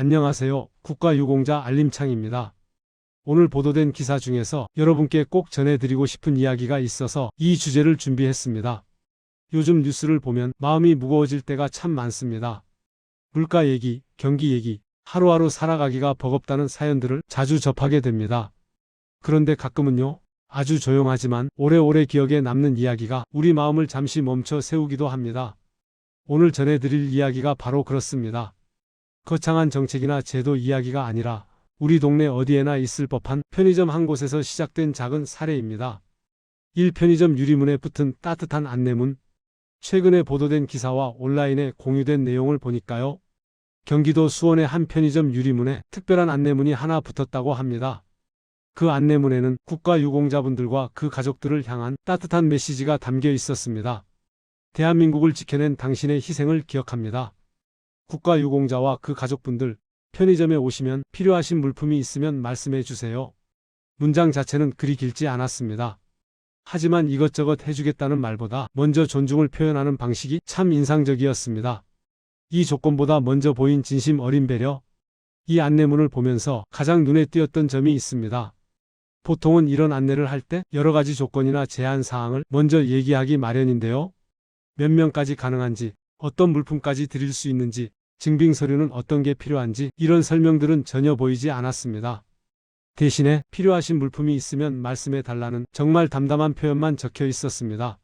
안녕하세요. 국가유공자 알림창입니다. 오늘 보도된 기사 중에서 여러분께 꼭 전해드리고 싶은 이야기가 있어서 이 주제를 준비했습니다. 요즘 뉴스를 보면 마음이 무거워질 때가 참 많습니다. 물가 얘기, 경기 얘기, 하루하루 살아가기가 버겁다는 사연들을 자주 접하게 됩니다. 그런데 가끔은요, 아주 조용하지만 오래오래 기억에 남는 이야기가 우리 마음을 잠시 멈춰 세우기도 합니다. 오늘 전해드릴 이야기가 바로 그렇습니다. 거창한 정책이나 제도 이야기가 아니라 우리 동네 어디에나 있을 법한 편의점 한 곳에서 시작된 작은 사례입니다. 1편의점 유리문에 붙은 따뜻한 안내문. 최근에 보도된 기사와 온라인에 공유된 내용을 보니까요. 경기도 수원의 한 편의점 유리문에 특별한 안내문이 하나 붙었다고 합니다. 그 안내문에는 국가유공자분들과 그 가족들을 향한 따뜻한 메시지가 담겨 있었습니다. 대한민국을 지켜낸 당신의 희생을 기억합니다. 국가유공자와 그 가족분들, 편의점에 오시면 필요하신 물품이 있으면 말씀해 주세요. 문장 자체는 그리 길지 않았습니다. 하지만 이것저것 해주겠다는 말보다 먼저 존중을 표현하는 방식이 참 인상적이었습니다. 이 조건보다 먼저 보인 진심 어린 배려. 이 안내문을 보면서 가장 눈에 띄었던 점이 있습니다. 보통은 이런 안내를 할 때 여러 가지 조건이나 제한 사항을 먼저 얘기하기 마련인데요. 몇 명까지 가능한지, 어떤 물품까지 드릴 수 있는지, 증빙 서류는 어떤 게 필요한지 이런 설명들은 전혀 보이지 않았습니다. 대신에 필요하신 물품이 있으면 말씀해 달라는 정말 담담한 표현만 적혀 있었습니다.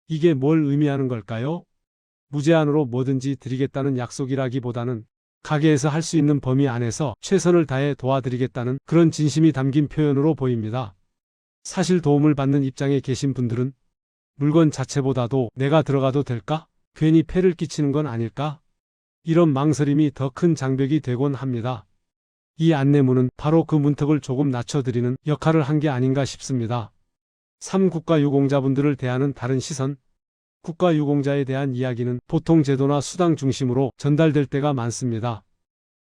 이게 뭘 의미하는 걸까요? 무제한으로 뭐든지 드리겠다는 약속이라기보다는 가게에서 할 수 있는 범위 안에서 최선을 다해 도와드리겠다는 그런 진심이 담긴 표현으로 보입니다. 사실 도움을 받는 입장에 계신 분들은 물건 자체보다도 내가 들어가도 될까? 괜히 폐를 끼치는 건 아닐까? 이런 망설임이 더 큰 장벽이 되곤 합니다. 이 안내문은 바로 그 문턱을 조금 낮춰드리는 역할을 한 게 아닌가 싶습니다. 3. 국가유공자분들을 대하는 다른 시선. 국가유공자에 대한 이야기는 보통 제도나 수당 중심으로 전달될 때가 많습니다.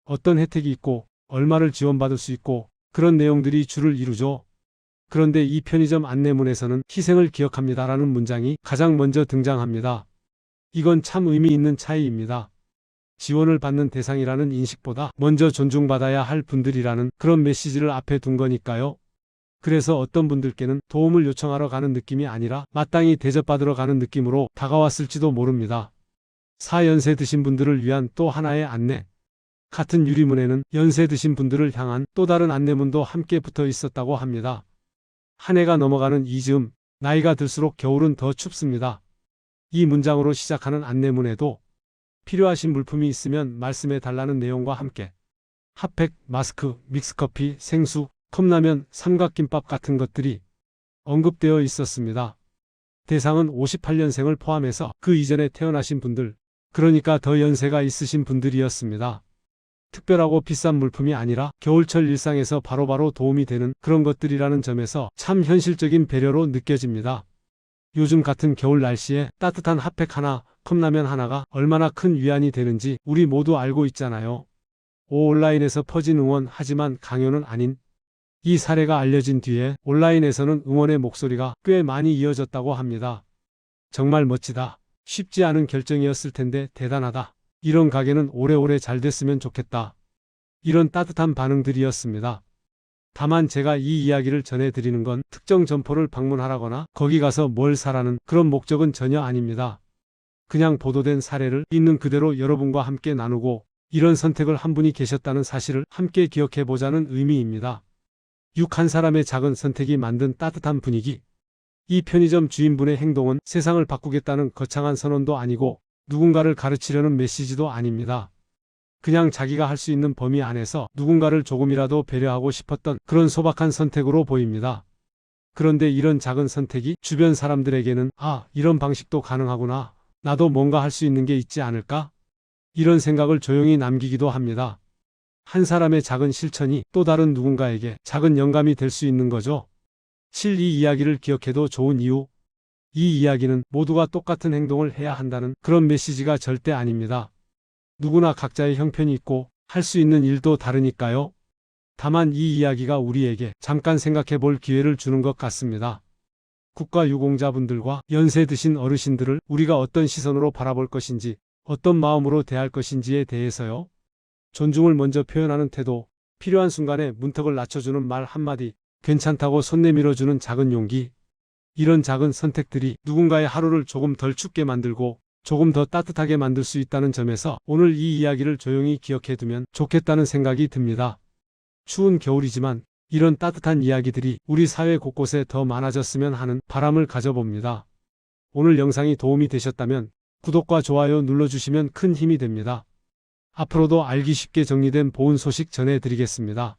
어떤 혜택이 있고 얼마를 지원받을 수 있고 그런 내용들이 주를 이루죠. 그런데 이 편의점 안내문에서는 희생을 기억합니다라는 문장이 가장 먼저 등장합니다. 이건 참 의미 있는 차이입니다. 지원을 받는 대상이라는 인식보다 먼저 존중받아야 할 분들이라는 그런 메시지를 앞에 둔 거니까요. 그래서 어떤 분들께는 도움을 요청하러 가는 느낌이 아니라 마땅히 대접받으러 가는 느낌으로 다가왔을지도 모릅니다. 4연세 드신 분들을 위한 또 하나의 안내. 같은 유리문에는 연세 드신 분들을 향한 또 다른 안내문도 함께 붙어 있었다고 합니다. 한 해가 넘어가는 이 즈음, 나이가 들수록 겨울은 더 춥습니다. 이 문장으로 시작하는 안내문에도 필요하신 물품이 있으면 말씀해 달라는 내용과 함께 핫팩, 마스크, 믹스커피, 생수, 컵라면, 삼각김밥 같은 것들이 언급되어 있었습니다. 대상은 58년생을 포함해서 그 이전에 태어나신 분들, 그러니까 더 연세가 있으신 분들이었습니다. 특별하고 비싼 물품이 아니라 겨울철 일상에서 바로바로 도움이 되는 그런 것들이라는 점에서 참 현실적인 배려로 느껴집니다. 요즘 같은 겨울 날씨에 따뜻한 핫팩 하나, 컵라면 하나가 얼마나 큰 위안이 되는지 우리 모두 알고 있잖아요. 온라인에서 퍼진 응원 하지만 강요는 아닌 이 사례가 알려진 뒤에 온라인에서는 응원의 목소리가 꽤 많이 이어졌다고 합니다. 정말 멋지다. 쉽지 않은 결정이었을 텐데 대단하다. 이런 가게는 오래오래 잘 됐으면 좋겠다. 이런 따뜻한 반응들이었습니다. 다만 제가 이 이야기를 전해드리는 건 특정 점포를 방문하라거나 거기 가서 뭘 사라는 그런 목적은 전혀 아닙니다. 그냥 보도된 사례를 있는 그대로 여러분과 함께 나누고 이런 선택을 한 분이 계셨다는 사실을 함께 기억해보자는 의미입니다. 6. 한 사람의 작은 선택이 만든 따뜻한 분위기. 이 편의점 주인분의 행동은 세상을 바꾸겠다는 거창한 선언도 아니고 누군가를 가르치려는 메시지도 아닙니다. 그냥 자기가 할 수 있는 범위 안에서 누군가를 조금이라도 배려하고 싶었던 그런 소박한 선택으로 보입니다. 그런데 이런 작은 선택이 주변 사람들에게는 이런 방식도 가능하구나. 나도 뭔가 할 수 있는 게 있지 않을까? 이런 생각을 조용히 남기기도 합니다. 한 사람의 작은 실천이 또 다른 누군가에게 작은 영감이 될 수 있는 거죠. 7. 이 이야기를 기억해도 좋은 이유. 이 이야기는 모두가 똑같은 행동을 해야 한다는 그런 메시지가 절대 아닙니다. 누구나 각자의 형편이 있고 할 수 있는 일도 다르니까요. 다만 이 이야기가 우리에게 잠깐 생각해 볼 기회를 주는 것 같습니다. 국가유공자분들과 연세 드신 어르신들을 우리가 어떤 시선으로 바라볼 것인지, 어떤 마음으로 대할 것인지에 대해서요. 존중을 먼저 표현하는 태도, 필요한 순간에 문턱을 낮춰주는 말 한마디, 괜찮다고 손 내밀어주는 작은 용기. 이런 작은 선택들이 누군가의 하루를 조금 덜 춥게 만들고 조금 더 따뜻하게 만들 수 있다는 점에서 오늘 이 이야기를 조용히 기억해두면 좋겠다는 생각이 듭니다. 추운 겨울이지만 이런 따뜻한 이야기들이 우리 사회 곳곳에 더 많아졌으면 하는 바람을 가져봅니다. 오늘 영상이 도움이 되셨다면 구독과 좋아요 눌러주시면 큰 힘이 됩니다. 앞으로도 알기 쉽게 정리된 보온 소식 전해드리겠습니다.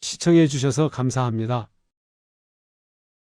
시청해 주셔서 감사합니다.